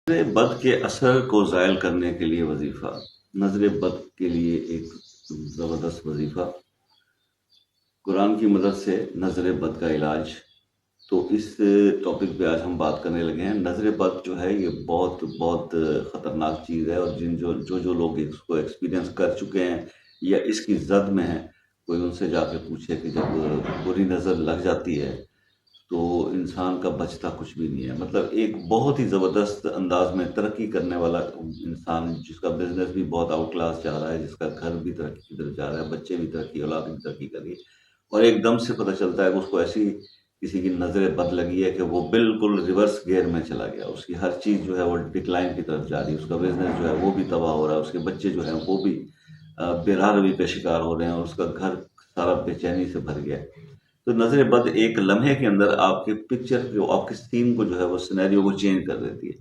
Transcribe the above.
نظر بد کے اثر کو زائل کرنے کے لیے وظیفہ، نظر بد کے لیے ایک زبردست وظیفہ، قرآن کی مدد سے نظر بد کا علاج۔ تو اس ٹاپک پہ آج ہم بات کرنے لگے ہیں۔ نظر بد جو ہے یہ بہت بہت خطرناک چیز ہے، اور جو لوگ اس کو ایکسپیرینس کر چکے ہیں یا اس کی زد میں ہیں، کوئی ان سے جا کے پوچھے کہ جب بری نظر لگ جاتی ہے تو انسان کا بچتا کچھ بھی نہیں ہے۔ مطلب ایک بہت ہی زبردست انداز میں ترقی کرنے والا انسان، جس کا بزنس بھی بہت آؤٹ کلاس جا رہا ہے، جس کا گھر بھی ترقی کی طرف جا رہا ہے، بچے بھی ترقی، اولاد بھی ترقی کر رہی ہے، اور ایک دم سے پتہ چلتا ہے کہ اس کو ایسی کسی کی نظر بد لگی ہے کہ وہ بالکل ریورس گیئر میں چلا گیا، اس کی ہر چیز جو ہے وہ ڈکلائن کی طرف جا رہی ہے، اس کا بزنس جو ہے وہ بھی تباہ ہو رہا ہے، اس کے بچے جو ہیں وہ بھی بے راہ روی کا شکار ہو رہے ہیں، اور اس کا گھر سارا بے چینی سے بھر گیا ہے۔ تو نظر بد ایک لمحے کے اندر آپ کے پکچر کو، آپ کے سین کو جو ہے وہ سینیریو کو چینج کر دیتی ہے۔